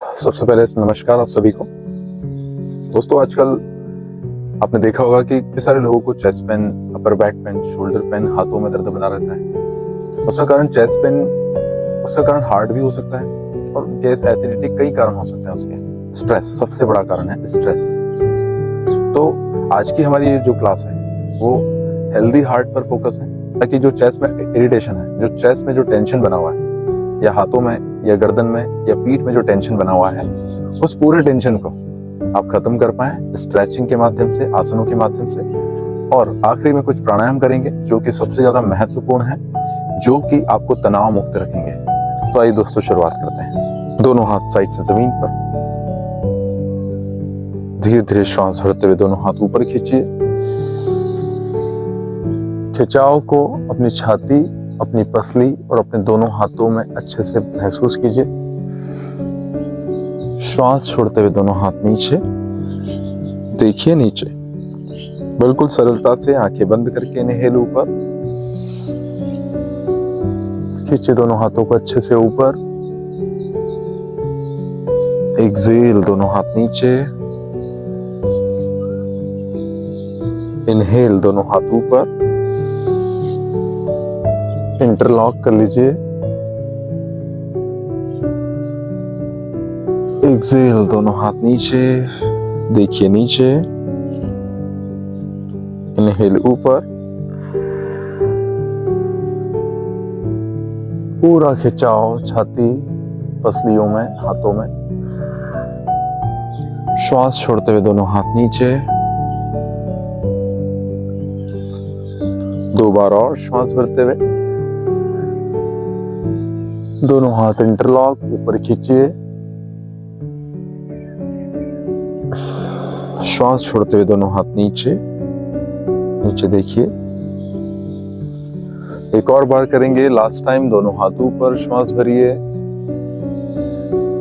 सबसे पहले नमस्कार आप सभी को। दोस्तों, आजकल आपने देखा होगा कि कितने सारे लोगों को chest pain, upper back pain, shoulder pain, हाथों में दर्द बना रहता है। उसका कारण चेस्ट पेन, उसका कारण हार्ट भी हो सकता है और गैस, एसिडिटी, कई कारण हो सकते हैं उसके। स्ट्रेस सबसे बड़ा कारण है, स्ट्रेस। तो आज की हमारी ये जो क्लास है वो हेल्दी हार्ट पर फोकस है, ताकि जो चेस्ट में इरिटेशन है, जो चेस्ट में जो टेंशन बना हुआ है, या हाथों में या गर्दन में या पीठ में जो टेंशन बना हुआ है, उस पूरे टेंशन को आप खत्म कर पाए स्ट्रेचिंग के माध्यम से, आसनों के माध्यम से। और आखिरी में कुछ प्राणायाम करेंगे जो कि सबसे ज्यादा महत्वपूर्ण है, जो कि आपको तनाव मुक्त रखेंगे। तो आइए दोस्तों, शुरुआत करते हैं। दोनों हाथ साइड से जमीन पर, धीरे धीरे श्वास भरते हुए दोनों हाथ ऊपर खींचिए। खिंचाव को अपनी छाती, अपनी पसली और अपने दोनों हाथों में अच्छे से महसूस कीजिए। श्वास छोड़ते हुए दोनों हाथ नीचे देखिए, नीचे बिल्कुल सरलता से आंखें बंद करके इनहेल ऊपर खींचे, दोनों हाथों को अच्छे से ऊपर। एक्सेल, दोनों हाथ नीचे। इनहेल, दोनों हाथ ऊपर। इंटरलॉक कर लीजिए। एक्सेल, दोनों हाथ नीचे देखिए, नीचे। इनहेल ऊपर, पूरा खिंचाव छाती, पसलियों में, हाथों में। श्वास छोड़ते हुए दोनों हाथ नीचे। 2 बार और श्वास भरते हुए दोनों हाथ इंटरलॉक ऊपर खींचिए। श्वास छोड़ते हुए दोनों हाथ नीचे नीचे देखिए। एक और बार करेंगे, लास्ट टाइम। दोनों हाथ ऊपर, श्वास भरिए।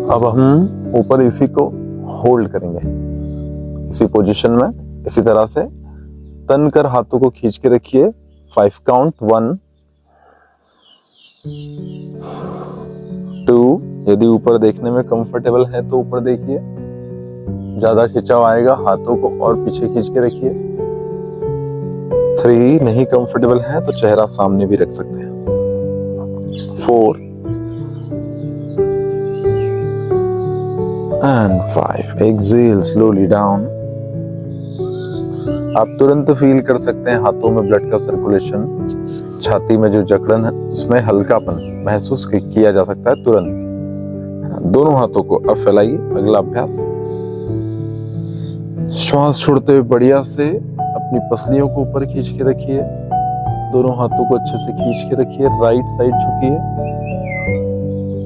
अब हम ऊपर इसी को होल्ड करेंगे, इसी पोजीशन में, इसी तरह से तन कर हाथों को खींच के रखिए। 5 काउंट, 1 2। यदि ऊपर देखने में कंफर्टेबल है तो ऊपर देखिए, ज्यादा खिंचाव आएगा हाथों को और पीछे खींच के रखिए। 3, नहीं कंफर्टेबल है तो चेहरा सामने भी रख सकते हैं। 4 एंड 5। Excel slowly down. आप तुरंत फील कर सकते हैं हाथों में ब्लड का सर्कुलेशन, छाती में जो जकड़न है उसमें हल्कापन महसूस किया जा सकता है तुरंत। दोनों हाथों को अब फैलाइए। अगला अभ्यास, श्वास छोड़ते हुए बढ़िया से अपनी पसलियों को ऊपर खींच के रखिए। दोनों हाथों को अच्छे से खींच के रखिए। राइट साइड झुकिए।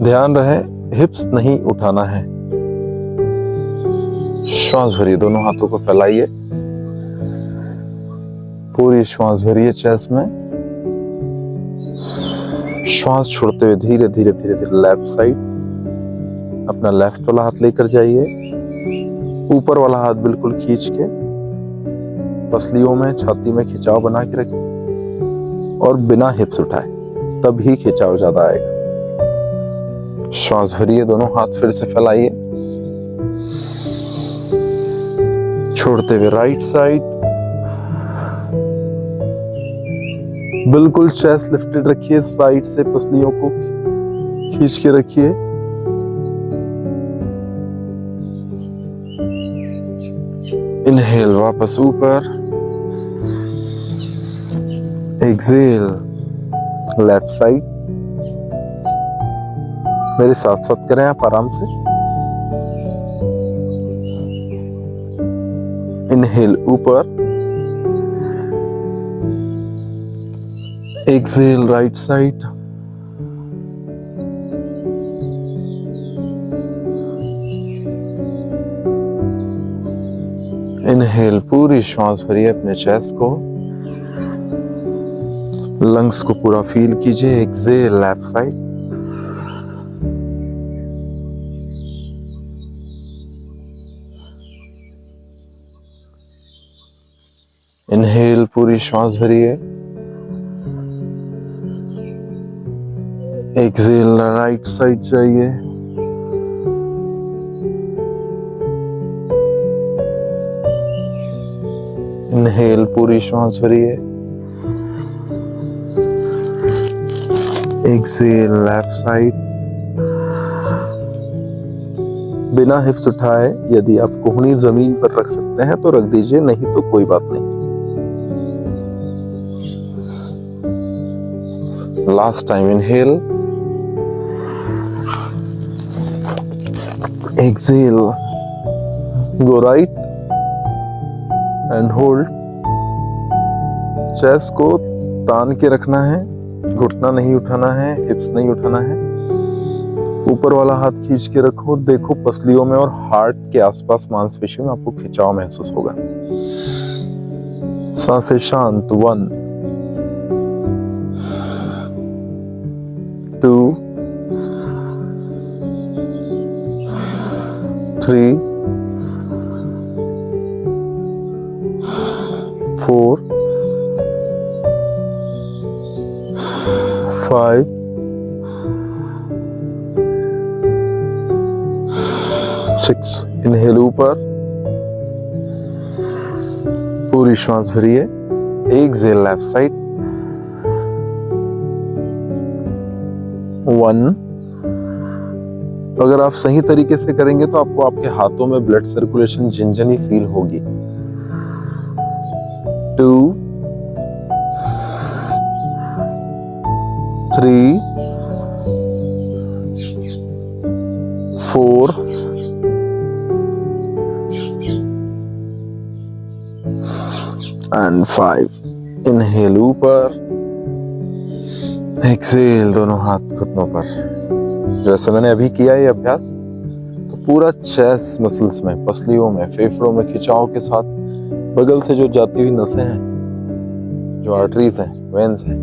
ध्यान रहे हिप्स नहीं उठाना है। श्वास भरिए, दोनों हाथों को फैलाइए। पूरी श्वास भरिए चेस्ट में। श्वास छोड़ते हुए धीरे धीरे धीरे धीरे लेफ्ट साइड अपना लेफ्ट वाला हाथ लेकर जाइए। ऊपर वाला हाथ बिल्कुल खींच के पसलियों में, छाती में खिंचाव बना के रखें और बिना हिप्स उठाए, तभी खिंचाव ज्यादा आएगा। श्वास भरिए, दोनों हाथ फिर से फैलाइए। छोड़ते हुए राइट साइड बिल्कुल चेस्ट लिफ्टेड रखिए। साइड से पसलियों को खींच के रखिए। इनहेल, वापस ऊपर। Exhale, left side. मेरे साथ साथ करें आप आराम से। इनहेल ऊपर। Exhale right side. इनहेल, पूरी श्वास भरिए अपने चेस्ट को, लंग्स को पूरा फील कीजिए। Excel left side. इनहेल, पूरी श्वास भरिए। एक्सेल राइट साइड जाइए। इनहेल, पूरी श्वास भरिए। Exhale, left side. बिना हिप्स उठाए यदि आप कोहनी जमीन पर रख सकते हैं तो रख दीजिए, नहीं तो कोई बात नहीं। Last time inhale, exhale, go right and hold. Chest को तान के रखना है, घुटना नहीं उठाना है, हिप्स नहीं उठाना है। ऊपर वाला हाथ खींच के रखो, देखो पसलियों में और हार्ट के आसपास मांसपेशियों में आपको खिंचाव महसूस होगा। सांसें शांत। 1 2 3 4 5 6। इनहेल ऊपर, पूरी श्वास भरिए। Exhale, left side. 1। अगर आप सही तरीके से करेंगे तो आपको आपके हाथों में ब्लड सर्कुलेशन झिनझनी फील होगी। 2 3 4 एंड 5। इनहेल ऊपर, एक्सेल, दोनों हाथ घुटनों पर। जैसे मैंने अभी किया ये अभ्यास, तो पूरा चेस्ट मसल्स में, पसलियों में, फेफड़ों में खिंचाव के साथ बगल से जो जाती हुई नसें हैं, जो आर्टरीज हैं, वेन्स हैं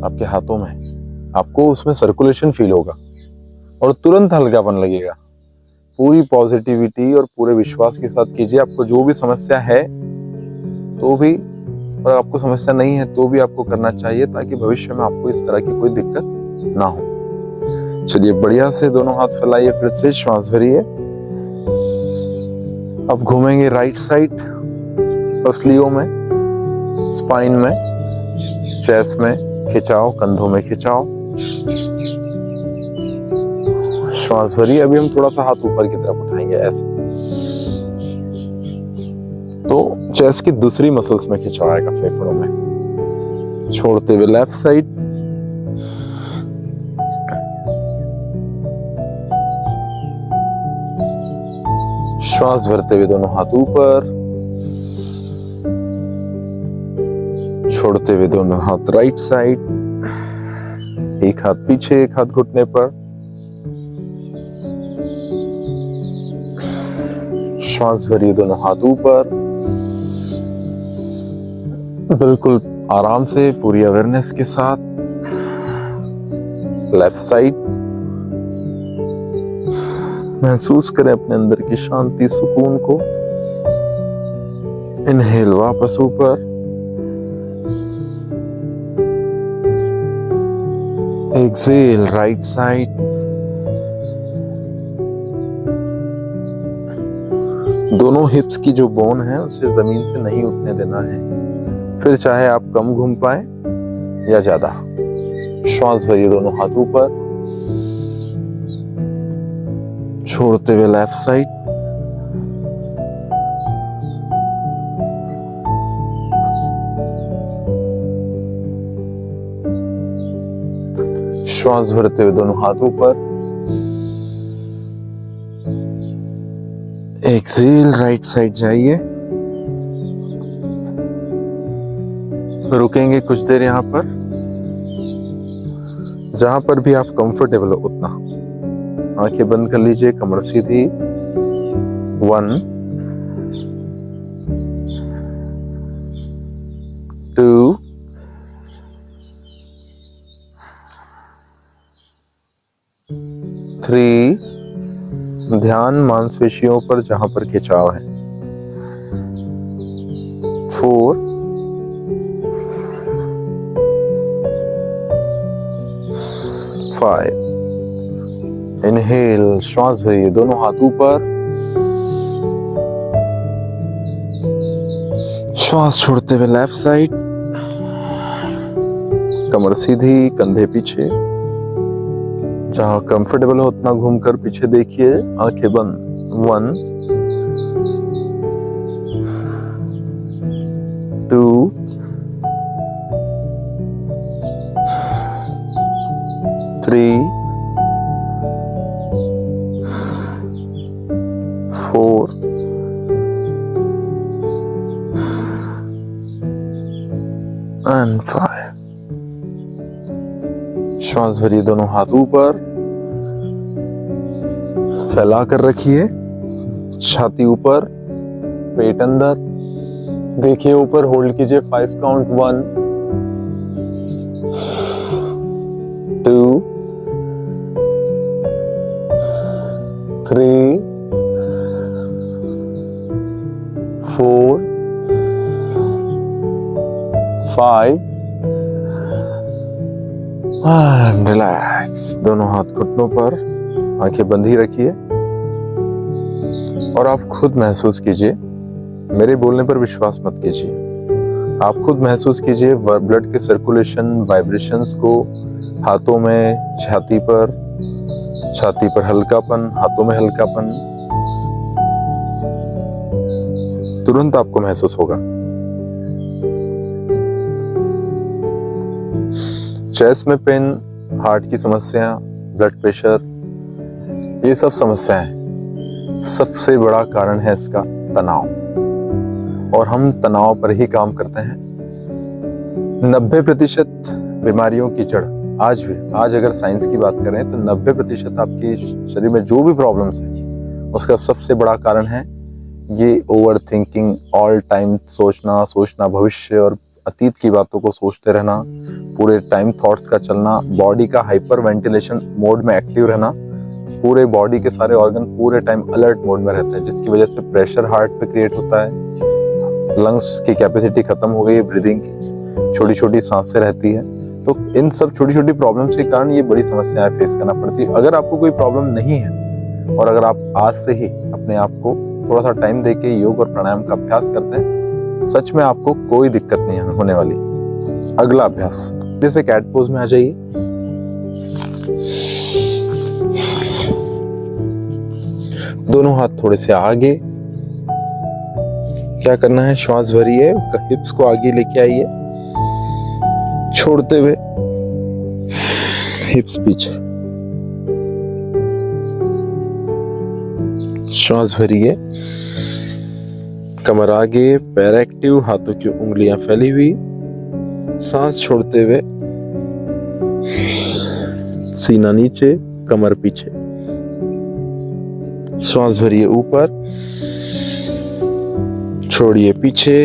आपके हाथों में, आपको उसमें सर्कुलेशन फील होगा और तुरंत हल्कापन लगेगा। पूरी पॉजिटिविटी और पूरे विश्वास के साथ कीजिए। आपको जो भी समस्या है तो भी, और आपको समस्या नहीं है तो भी आपको करना चाहिए, ताकि भविष्य में आपको इस तरह की कोई दिक्कत ना हो। चलिए, बढ़िया से दोनों हाथ फैलाइए, फिर से श्वास भरिए। अब घूमेंगे राइट साइड, पसलियों में, स्पाइन में, चेस्ट में खिंचाव, कंधों में खिंचाव। श्वास भरिए। अभी हम थोड़ा सा हाथ ऊपर की तरफ उठाएंगे ऐसे, तो चेस्ट की दूसरी मसल्स में खिंचाव आएगा, फेफड़ों में। छोड़ते हुए लेफ्ट साइड, श्वास भरते हुए दोनों हाथ ऊपर, छोड़ते हुए दोनों हाथ राइट साइड। एक हाथ पीछे, एक हाथ घुटने पर। श्वास भरिए, दोनों हाथ ऊपर, बिल्कुल आराम से, पूरी अवेयरनेस के साथ। लेफ्ट साइड, महसूस करें अपने अंदर की शांति, सुकून को। इनहेल, वापस ऊपर। Exhale, right side. दोनों हिप्स की जो बोन है उसे जमीन से नहीं उठने देना है, फिर चाहे आप कम घूम पाए या ज्यादा। श्वास भरिए, दोनों हाथ ऊपर, छोड़ते हुए लेफ्ट साइड। श्वास भरते हुए दोनों हाथ ऊपर। एक्सेल, राइट साइड जाइए। रुकेंगे कुछ देर यहाँ पर, जहां पर भी आप कंफर्टेबल हो उतना। आंखें बंद कर लीजिए, कमर सीधी। 1 2 3। ध्यान मांसपेशियों पर जहां पर खिंचाव है। 4 5। इनहेल, श्वास भरिए, दोनों हाथ ऊपर। श्वास छोड़ते हुए लेफ्ट साइड, कमर सीधी, कंधे पीछे, जहां कंफर्टेबल हो उतना घूमकर पीछे देखिए, आंखें बंद। 1 2 3 4 and 5। श्वास भरिए, दोनों हाथ ऊपर फैला कर रखिए, छाती ऊपर, पेट अंदर, देखिए ऊपर, होल्ड कीजिए 5 काउंट। 1 2 3 4 5 and relax. दोनों हाथ घुटनों पर, आंखें बंद ही रखिए और आप खुद महसूस कीजिए, मेरे बोलने पर विश्वास मत कीजिए, आप खुद महसूस कीजिए ब्लड के सर्कुलेशन, वाइब्रेशंस को हाथों में, छाती पर हल्कापन, हाथों में हल्कापन तुरंत आपको महसूस होगा। चेस्ट में पेन, हार्ट की समस्या, ब्लड प्रेशर, ये सब समस्याएं, सबसे बड़ा कारण है इसका तनाव, और हम तनाव पर ही काम करते हैं। 90% बीमारियों की जड़ आज अगर साइंस की बात करें तो 90% आपके शरीर में जो भी प्रॉब्लम्स हैं उसका सबसे बड़ा कारण है ये ओवर थिंकिंग, ऑल टाइम सोचना भविष्य और अतीत की बातों को सोचते रहना, पूरे टाइम थॉट्स का चलना, बॉडी का हाइपर वेंटिलेशन मोड में एक्टिव रहना, पूरे बॉडी के सारे ऑर्गन पूरे टाइम अलर्ट मोड में रहते हैं, जिसकी वजह से प्रेशर हार्ट पे क्रिएट होता है, लंग्स की कैपेसिटी खत्म हो गई है, ब्रीदिंग की छोटी छोटी सांसें रहती है। तो इन सब छोटी छोटी प्रॉब्लम्स के कारण ये बड़ी समस्याएं फेस करना पड़ती है। अगर आपको कोई प्रॉब्लम नहीं है और अगर आप आज से ही अपने आप को थोड़ा सा टाइम देके योग और प्राणायाम का अभ्यास करते हैं, सच में आपको कोई दिक्कत नहीं होने वाली। अगला अभ्यास, जैसे कैट पोज में आ जाइए, दोनों हाथ थोड़े से आगे, क्या करना है, श्वास भरिए, हिप्स को आगे लेके आइए, छोड़ते हुए हिप्स पीछे, श्वास भरिए, कमर आगे, पैर एक्टिव, हाथों की उंगलियां फैली हुई, सांस छोड़ते हुए सीना नीचे, कमर पीछे, श्वास भरिए ऊपर, छोड़िए पीछे,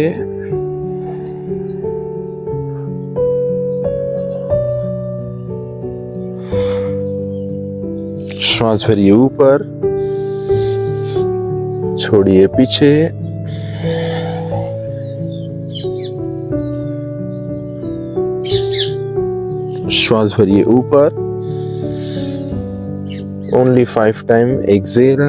श्वास भरिए ऊपर, छोड़िए पीछे, श्वास भरिए ऊपर, ओनली 5 टाइम एक्सेल।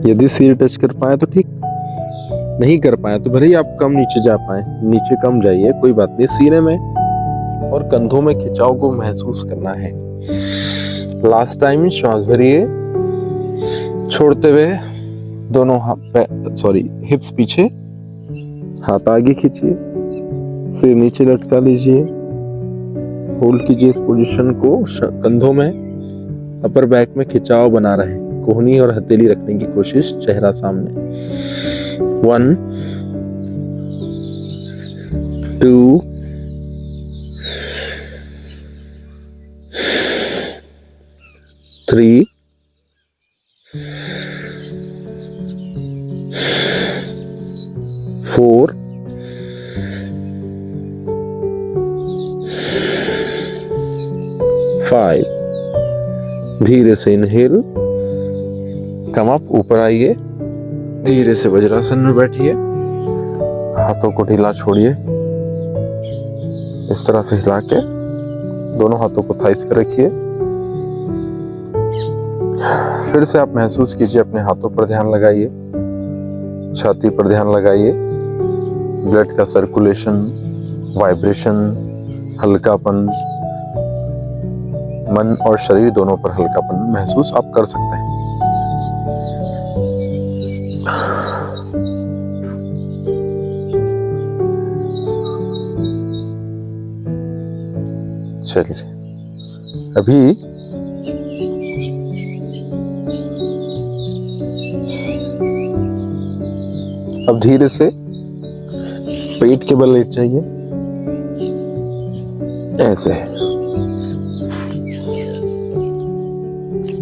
यदि सिर टच कर पाए तो ठीक, नहीं कर पाए तो भले ही आप कम नीचे जा पाए, नीचे कम जाइए, कोई बात नहीं। सीने में और कंधों में खिंचाव को महसूस करना है। लास्ट टाइम श्वास भरिए, छोड़ते हुए दोनों हिप्स पीछे, हाथ आगे खींचिए, सिर नीचे लटका लीजिए, होल्ड कीजिए इस पोजीशन को, कंधों में, अपर बैक में खिंचाव बना रहे, कोहनी और हथेली रखने की कोशिश, चेहरा सामने। 1 2 3 4 5। धीरे से इनहेल, कम अप, ऊपर आइए, धीरे से वज्रासन में बैठिए, हाथों को ढीला छोड़िए, इस तरह से हिला के दोनों हाथों को थाइस पे रखिए, फिर से आप महसूस कीजिए, अपने हाथों पर ध्यान लगाइए, छाती पर ध्यान लगाइए, ब्लड का सर्कुलेशन, वाइब्रेशन, हल्कापन, मन और शरीर दोनों पर हल्कापन महसूस आप कर सकते हैं। चलिए अभी अब धीरे से पेट के बल लेट जाइए, ऐसे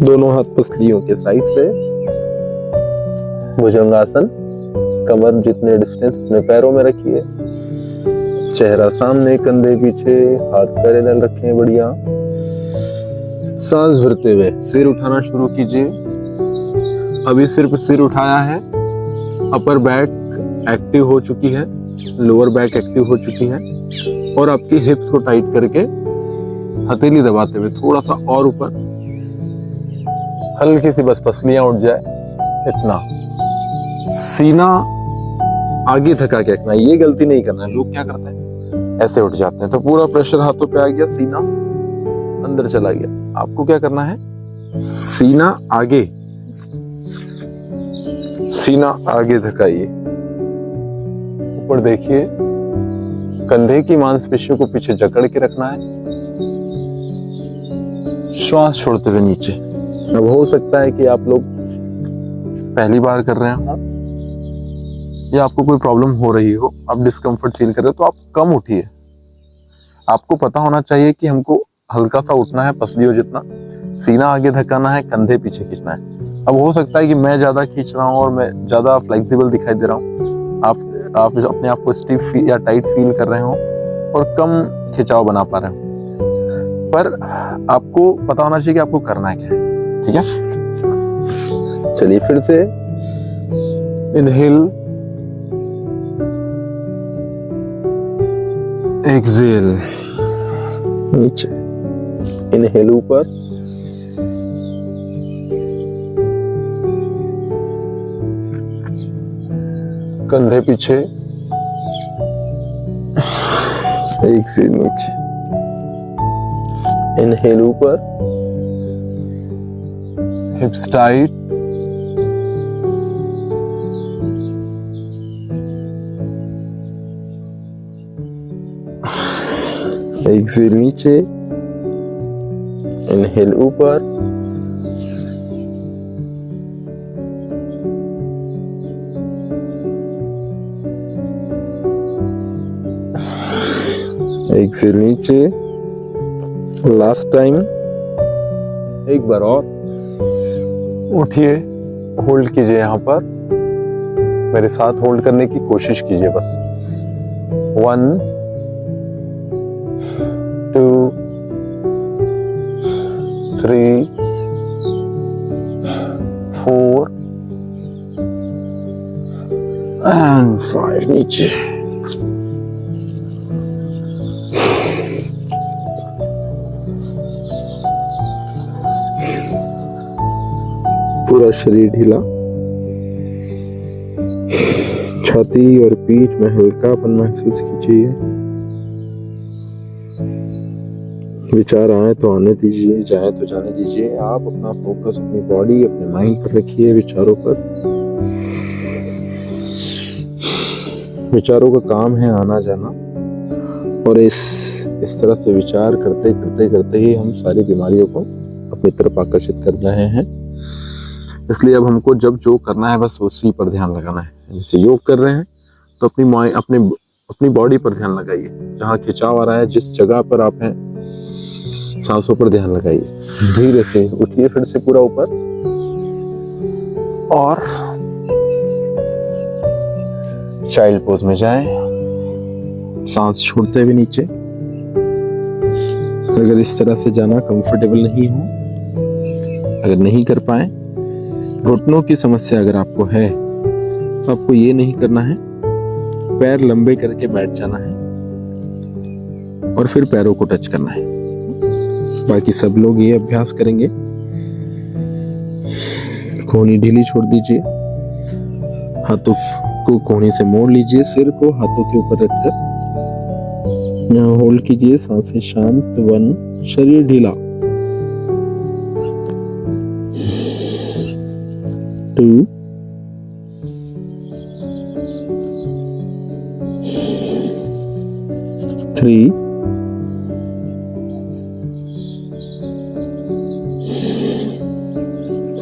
दोनों हाथ पसलियों के साइड से, भुजंगासन, कमर जितने डिस्टेंस अपने पैरों में रखिए, चेहरा सामने, कंधे पीछे, हाथ पैरेलल रखें, बढ़िया। सांस भरते हुए सिर उठाना शुरू कीजिए। अभी सिर्फ सिर उठाया है, अपर बैक एक्टिव हो चुकी है, लोअर बैक एक्टिव हो चुकी है, और आपकी हिप्स को टाइट करके हथेली दबाते हुए थोड़ा सा और ऊपर, हल्की सी बस पसलियां उठ जाए, इतना। सीना आगे थका के रखना, ये गलती नहीं करना है। लोग क्या करते हैं, ऐसे उठ जाते हैं, तो पूरा प्रेशर हाथों पे आ गया, सीना अंदर चला गया। आपको क्या करना है, सीना आगे, सीना आगे धकाइए, ऊपर देखिए, कंधे की मांसपेशियों को पीछे जकड़ के रखना है, श्वास छोड़ते हुए नीचे। अब हो सकता है कि आप लोग पहली बार कर रहे हो या आपको कोई प्रॉब्लम हो रही हो, आप डिस्कम्फर्ट फील कर रहे हो, तो आप कम उठिए। आपको पता होना चाहिए कि हमको हल्का सा उठना है, पसलियों जितना, सीना आगे धकाना है, कंधे पीछे खींचना है। अब हो सकता है कि मैं ज्यादा खींच रहा हूँ और मैं ज्यादा फ्लेक्सिबल दिखाई दे रहा हूँ, आप अपने आप को स्टिफ या टाइट फील कर रहे हो और कम खिंचाव बना पा रहे हो, पर आपको पता होना चाहिए कि आपको करना है क्या है, ठीक है। चलिए फिर से इनहेल, एक्सेल, नीचे, इनहेल ऊपर, कंधे पीछे, एक्सेल नीचे, इनहेल ऊपर, हिप्स टाइट, एक्सेल नीचे, इनहेल ऊपर, एक्सेल नीचे, लास्ट टाइम, एक बार और उठिए, होल्ड कीजिए, यहां पर मेरे साथ होल्ड करने की कोशिश कीजिए बस। 1 2 3 4 and 5, नीचे। पूरा शरीर ढीला, छाती और पीठ में हल्कापन महसूस कीजिए। विचार आए तो आने दीजिए, जाए तो जाने दीजिए। आप अपना फोकस अपनी बॉडी, अपने माइंड पर रखिए, विचारों पर। विचारों का काम है आना जाना, और इस तरह से विचार करते करते करते ही हम सारी बीमारियों को अपनी तरफ आकर्षित कर रहे हैं। इसलिए अब हमको जब जो करना है बस उसी पर ध्यान लगाना है। जैसे योग कर रहे हैं तो अपनी बॉडी पर ध्यान लगाइए, जहाँ खिंचाव आ रहा है, जिस जगह पर आप हैं, सांसों पर ध्यान लगाइए। धीरे से उठिए, फिर से पूरा ऊपर, और चाइल्ड पोज में जाएं, सांस छोड़ते हुए नीचे। अगर इस तरह से जाना कंफर्टेबल नहीं हो, अगर नहीं कर पाए, घुटनों की समस्या अगर आपको है, तो आपको ये नहीं करना है, पैर लंबे करके बैठ जाना है और फिर पैरों को टच करना है। बाकी सब लोग ये अभ्यास करेंगे। कोहनी ढीली छोड़ दीजिए, हाथों को कोहनी से मोड़ लीजिए, सिर को हाथों के ऊपर रखकर यहाँ होल्ड कीजिए, सांसें शांत। 1, शरीर ढीला। 2, 3,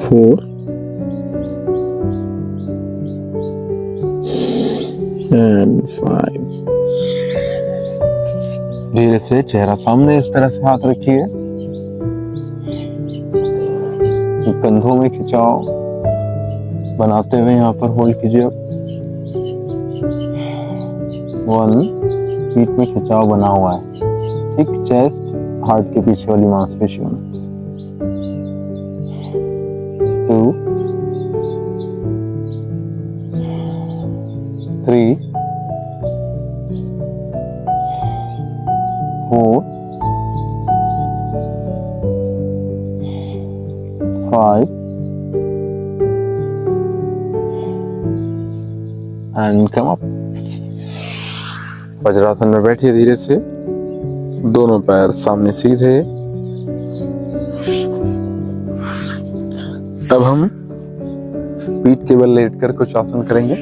4 and 5। धीरे से चेहरा सामने इस तरह से हाथ रखिए, कंधों में खिंचाव बनाते हुए यहाँ पर होल्ड कीजिए। 1, पीठ में खिंचाव बना हुआ है, ठीक चेस्ट हार्ट के पीछे वाली मांसपेशियों में। 2, 3, 4, 5 and come up। वज्रासन में बैठिए धीरे से, दोनों पैर सामने सीधे। अब हम पीठ के बल लेटकर कुछ आसन करेंगे,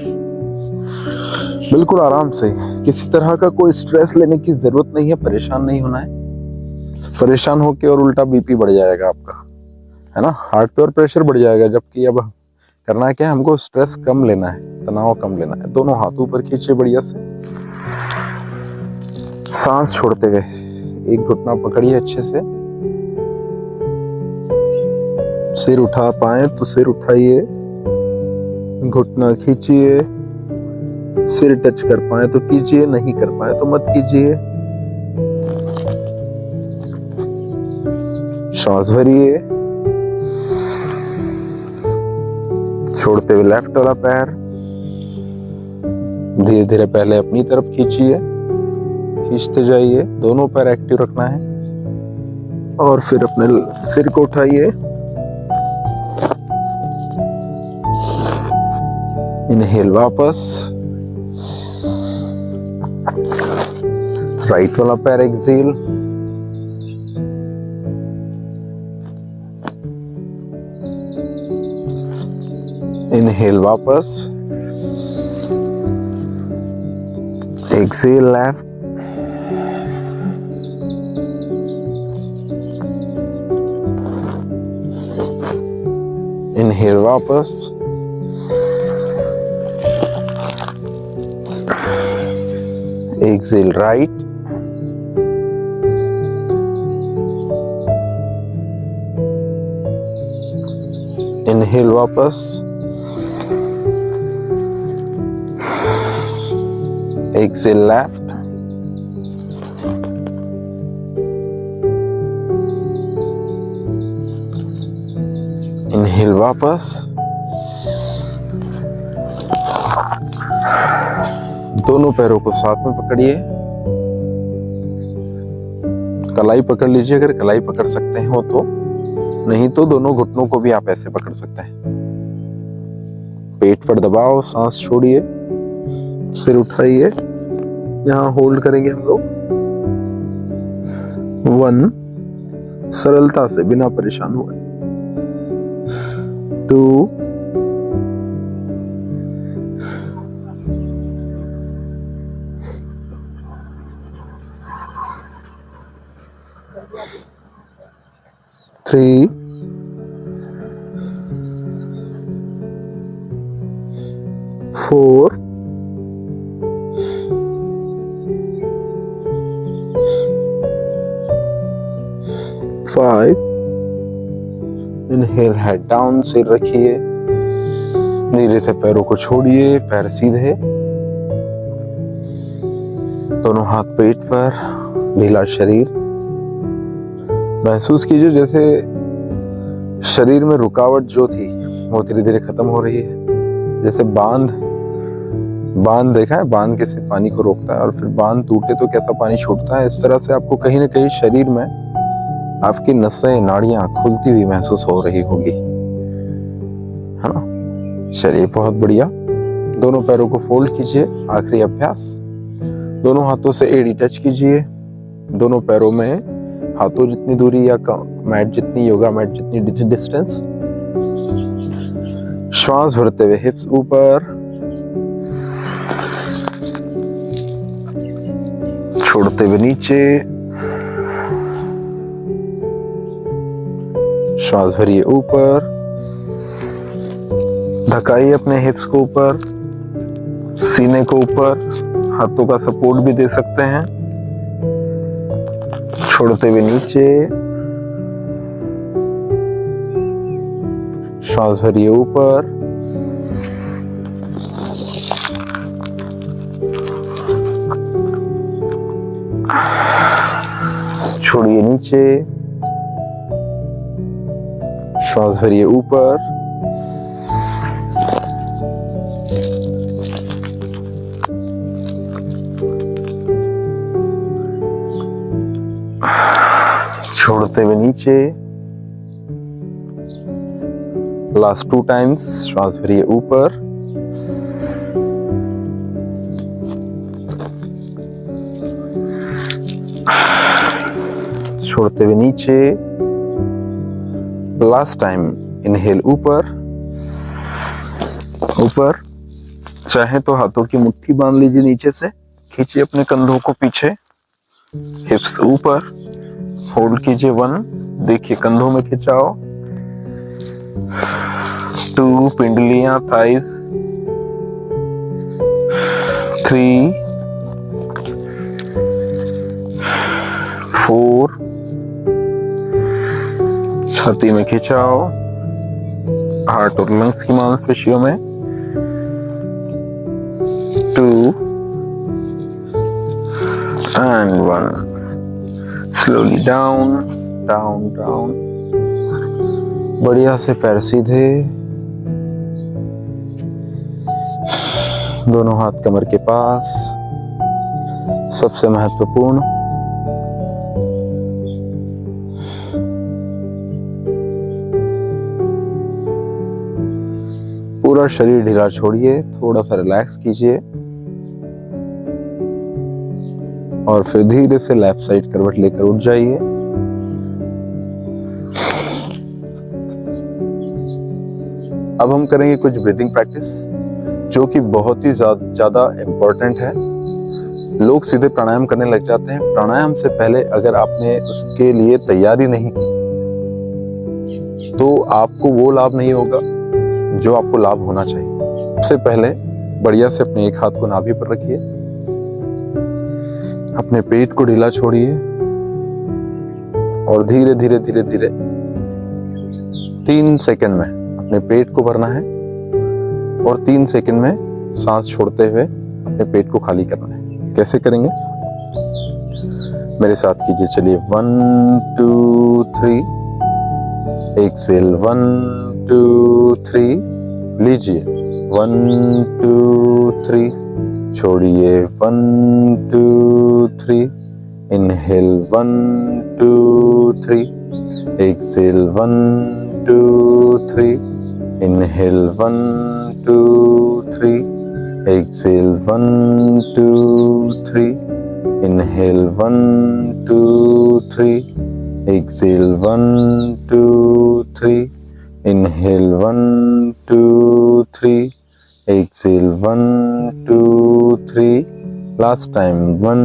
बिल्कुल आराम से। किसी तरह का कोई स्ट्रेस लेने की जरूरत नहीं है, परेशान नहीं होना है। परेशान होके और उल्टा बीपी बढ़ जाएगा आपका, है ना, हार्ट पे और प्रेशर बढ़ जाएगा। जबकि अब करना क्या है, हमको स्ट्रेस कम लेना है, तनाव कम लेना है। दोनों हाथ ऊपर खींचे बढ़िया से, सांस छोड़ते हुए एक घुटना पकड़िए अच्छे से। सिर उठा पाए तो सिर उठाइए, घुटना खींचिए, सिर टच कर पाए तो कीजिए, नहीं कर पाए तो मत कीजिए। श्वास भरिए, छोड़ते हुए लेफ्ट वाला पैर धीरे धीरे पहले अपनी तरफ खींचिए, खींचते जाइए, दोनों पैर एक्टिव रखना है। और फिर अपने सिर को उठाइए, इनहेल वापस, राइट वाला पैर एक्सेल, इनहेल वापस, एक्सेल लेफ्ट, इनहेल वापस, एक्सेल राइट, इनहेल वापस, एक्सेल लेफ्ट, इनहेल वापस, दोनों पैरों को साथ में पकड़िए, कलाई पकड़ लीजिए अगर कलाई पकड़ सकते हो तो, नहीं तो दोनों घुटनों को भी आप ऐसे पकड़ सकते हैं। पेट पर दबाओ, सांस छोड़िए, सिर उठाइए, यहाँ होल्ड करेंगे हम लोग। 1, सरलता से बिना परेशान हुए। 2, 3, 4, 5, इनहेल हेड डाउन, सिर रखिए, धीरे से पैरों को छोड़िए, पैर सीधे, दोनों हाथ पेट पर, ढीला शरीर। महसूस कीजिए जैसे शरीर में रुकावट जो थी वो धीरे धीरे खत्म हो रही है। जैसे बांध देखा है, बांध कैसे पानी को रोकता है और फिर बांध टूटे तो कैसा पानी छूटता है। इस तरह से आपको कहीं ना कहीं शरीर में आपकी नसें, नाड़ियां खुलती हुई महसूस हो रही होगी। है ना। चलिए बहुत बढ़िया। दोनों पैरों को फोल्ड कीजिए। आखिरी अभ्यास, दोनों हाथों से एड़ी टच कीजिए। दोनों पैरों में हाथों जितनी दूरी या मैट जितनी, योगा मैट जितनी डिस्टेंस। श्वास भरते हुए हिप्स ऊपर, छोड़ते हुए नीचे। श्वास भरिए ऊपर, धकाइए अपने हिप्स को ऊपर, सीने को ऊपर, हाथों का सपोर्ट भी दे सकते हैं। छोड़ते हुए नीचे, श्वास भरिए ऊपर, छोड़िए नीचे, श्वास भरिए ऊपर, छोड़ते हुए नीचे। लास्ट 2 टाइम्स, श्वास भरिए ऊपर, छोड़ते हुए नीचे। लास्ट टाइम, इनहेल ऊपर ऊपर। चाहे तो हाथों की मुट्ठी बांध लीजिए नीचे से, खींचिए अपने कंधों को पीछे, हिप्स ऊपर, होल्ड कीजिए 1, देखिए कंधों में खिंचाओ, 2 पिंडलियां थाइस, 3, 4, छाती में खिंचाओ, हार्ट और लंग्स की मांसपेशियों में, 2 and 1. Slowly down, down, down. बढ़िया से पैर सीधे, दोनों हाथ कमर के पास। सबसे महत्वपूर्ण, पूरा शरीर ढीला छोड़िए, थोड़ा सा रिलैक्स कीजिए और फिर धीरे से लेफ्ट साइड करवट लेकर उठ जाइए। अब हम करेंगे कुछ ब्रीदिंग प्रैक्टिस जो कि बहुत ही ज्यादा इम्पोर्टेंट है। लोग सीधे प्राणायाम करने लग जाते हैं। प्राणायाम से पहले अगर आपने उसके लिए तैयारी नहीं की तो आपको वो लाभ नहीं होगा जो आपको लाभ होना चाहिए। सबसे पहले बढ़िया से अपने एक हाथ को नाभि पर रखिए, अपने पेट को ढीला छोड़िए और धीरे धीरे धीरे धीरे 3 सेकंड में अपने पेट को भरना है और 3 सेकंड में सांस छोड़ते हुए अपने पेट को खाली करना है। कैसे करेंगे मेरे साथ कीजिए। चलिए 1 2 3, एक्सेल 1 2 3, लीजिए 1 2 3, छोड़िए 1 2 3, inhale 1 2 3, exhale 1 2 3, inhale 1 2 3, exhale 1 2 3, inhale 1 2 3, exhale 1 2 3, inhale 1 2 3, exhale 1 2 3, last time 1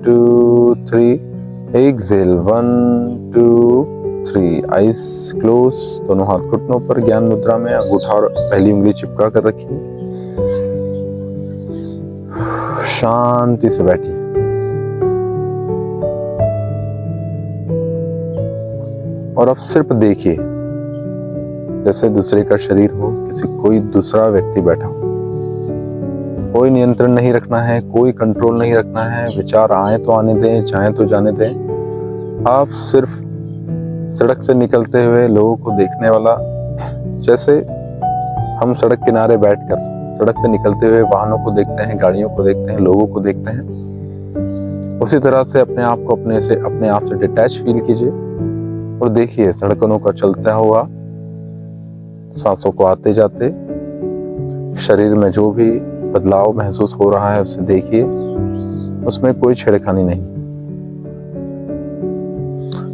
2 3, exhale 1 2 3। Eyes close, दोनों हाथ घुटनों पर ज्ञान मुद्रा में अंगूठा और पहली उंगली चिपका कर रखिए। शांति से बैठिए। और अब सिर्फ देखिए जैसे दूसरे का शरीर हो, कोई दूसरा व्यक्ति बैठा हो। कोई नियंत्रण नहीं रखना है, कोई कंट्रोल नहीं रखना है। विचार आए तो आने दें, जाएं तो जाने दें। आप सिर्फ सड़क से निकलते हुए लोगों को देखने वाला, जैसे हम सड़क किनारे बैठकर सड़क से निकलते हुए वाहनों को देखते हैं, गाड़ियों को देखते हैं, लोगों को देखते हैं, उसी तरह से अपने आप को अपने आप से डिटैच फील कीजिए और देखिए सड़कों का चलता हुआ सांसों को आते जाते शरीर में जो भी बदलाव महसूस हो रहा है उसे देखिए, उसमें कोई छेड़खानी नहीं।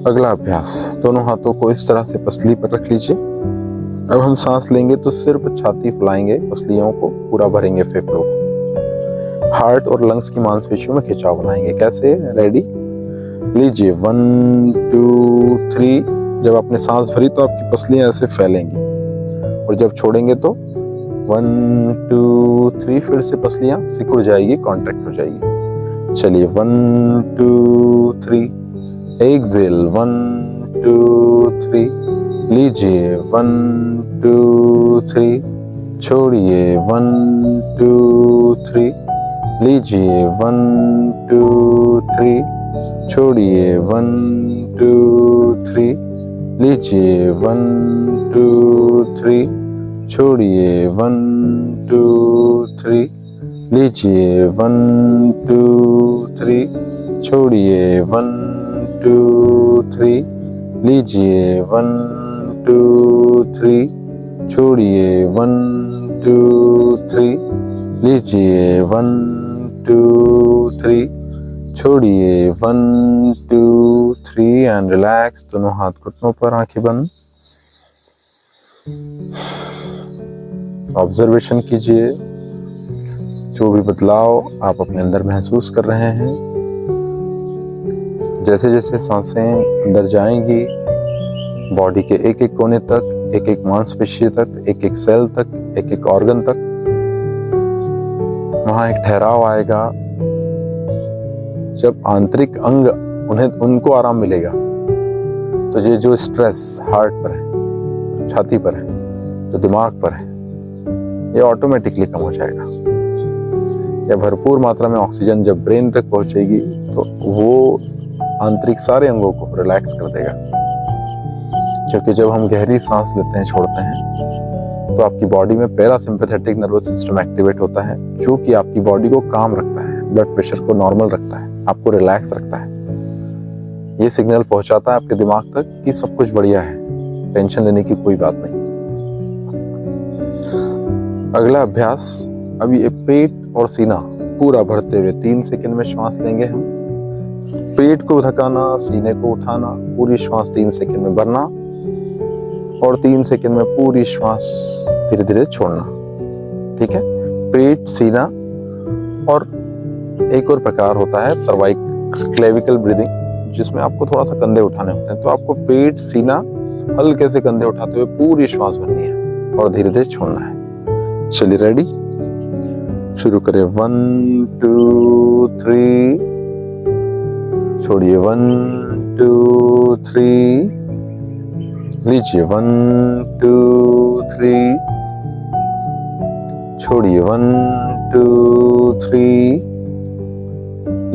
अगला अभ्यास, दोनों हाथों को इस तरह से पसली पर रख लीजिए। अब हम सांस लेंगे तो सिर्फ छाती फुलाएंगे, पसलियों को पूरा भरेंगे, फेफड़ों को, हार्ट और लंग्स की मांसपेशियों में खिंचाव बनाएंगे। कैसे? रेडी, लीजिए 1 2 3। जब आपने सांस भरी तो आपकी पसलियां ऐसे फैलेंगी और जब छोड़ेंगे तो 1 2 3 फिर से पसलियां सिकुड़ जाएगी, कॉन्ट्रैक्ट हो जाएगी। चलिए 1 2 3, एक्सेल 1 2 3, लीजिए 1 2 3, छोड़िए 1 2 3, लीजिए 1 2 3, छोड़िए 1 2 3, लीजिए 1 2 3, छोड़िए 1 2 3, लीजिए 1 2 3, छोड़िए 1 2 3, लीजिए 1 2 3, छोड़िए 1 2 3, लीजिए 1 2 3, छोड़िए 1 2 3 एंड रिलैक्स। दोनों हाथ घुटनों पर, आंखें बंद। ऑब्जर्वेशन कीजिए जो भी बदलाव आप अपने अंदर महसूस कर रहे हैं। जैसे जैसे सांसें अंदर जाएंगी, बॉडी के एक एक कोने तक, एक एक मांसपेशी तक, एक एक सेल तक, एक एक ऑर्गन तक, वहां एक ठहराव आएगा। जब आंतरिक अंग उनको आराम मिलेगा तो ये जो स्ट्रेस हार्ट पर है, छाती पर है, जो दिमाग पर है, ये ऑटोमेटिकली कम हो जाएगा। या भरपूर मात्रा में ऑक्सीजन जब ब्रेन तक पहुंचेगी तो वो आंतरिक सारे अंगों को रिलैक्स कर देगा। क्योंकि जब हम गहरी सांस लेते हैं, छोड़ते हैं, तो आपकी बॉडी में पैरासिम्पैथेटिक नर्वस सिस्टम एक्टिवेट होता है, जो कि आपकी बॉडी को काम रखता है, ब्लड प्रेशर को नॉर्मल रखता है, आपको रिलैक्स रखता है। ये सिग्नल पहुंचाता है आपके दिमाग तक कि सब कुछ बढ़िया है, टेंशन लेने की कोई बात नहीं। अगला अभ्यास, अभी ये पेट और सीना पूरा भरते हुए 3 सेकंड में श्वास लेंगे हम। पेट को धकाना, सीने को उठाना, पूरी श्वास 3 सेकंड में भरना और 3 सेकंड में पूरी श्वास धीरे धीरे छोड़ना। ठीक है? पेट, सीना, और एक और प्रकार होता है सर्वाइकल ब्रीदिंग, जिसमें आपको थोड़ा सा कंधे उठाने होते हैं। तो आपको पेट, सीना, हल्के से कंधे उठाते हुए पूरी श्वास भरनी है और धीरे धीरे छोड़ना है। चलिए रेडी, शुरू करें। 1 2 3, छोड़िए 1 2 3, लीजिए 1 2 3, छोड़िए 1 2 3,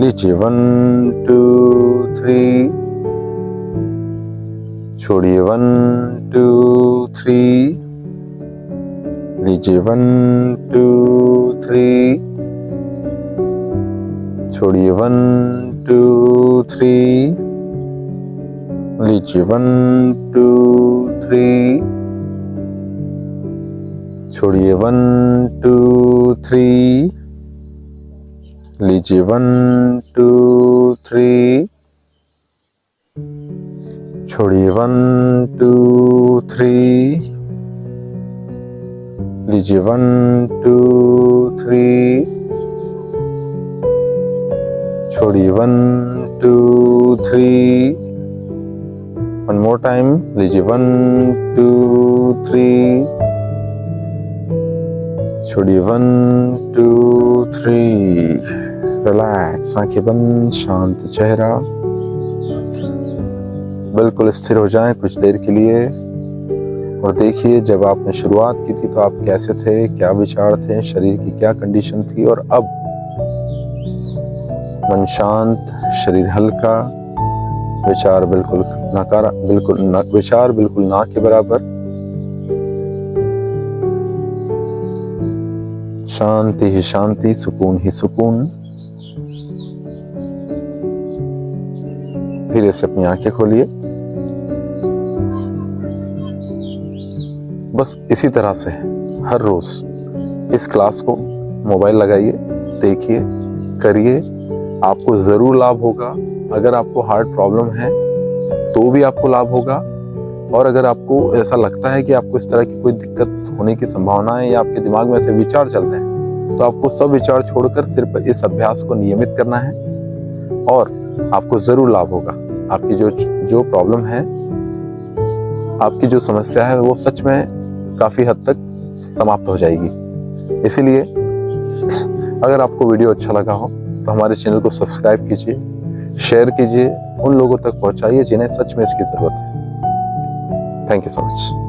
लीजिए 1 2 3, छोड़िए 1 2 3, लीजिए 1 2 3, छोड़िए 1 2 3, लीजिए 1 2 3, छोड़िए 1 2 3, लीजिए 1 2 3, छोड़िए 1 2 3, लीजिए 1 2 3, छोड़िए 1 2 3, वन मोर टाइम, लीजिए 1 2 3, छोड़िए 1 2 3, रिलैक्स, आंखें बंद, शांत चेहरा। बिल्कुल स्थिर हो जाएं कुछ देर के लिए और देखिए जब आपने शुरुआत की थी तो आप कैसे थे, क्या विचार थे, शरीर की क्या कंडीशन थी, और अब मन शांत, शरीर हल्का, विचार बिल्कुल विचार बिल्कुल ना के बराबर, शांति ही शांति, सुकून ही सुकून। धीरे से अपनी आंखें खोलिए। बस इसी तरह से हर रोज इस क्लास को मोबाइल लगाइए, देखिए, करिए, आपको ज़रूर लाभ होगा। अगर आपको हार्ट प्रॉब्लम है तो भी आपको लाभ होगा, और अगर आपको ऐसा लगता है कि आपको इस तरह की कोई दिक्कत होने की संभावना है या आपके दिमाग में ऐसे विचार चल रहे हैं, तो आपको सब विचार छोड़कर सिर्फ इस अभ्यास को नियमित करना है और आपको ज़रूर लाभ होगा। आपकी जो प्रॉब्लम है, आपकी जो समस्या है, वो सच में काफ़ी हद तक समाप्त हो जाएगी। इसीलिए अगर आपको वीडियो अच्छा लगा हो तो हमारे चैनल को सब्सक्राइब कीजिए, शेयर कीजिए, उन लोगों तक पहुंचाइए जिन्हें सच में इसकी ज़रूरत है। Thank you so much.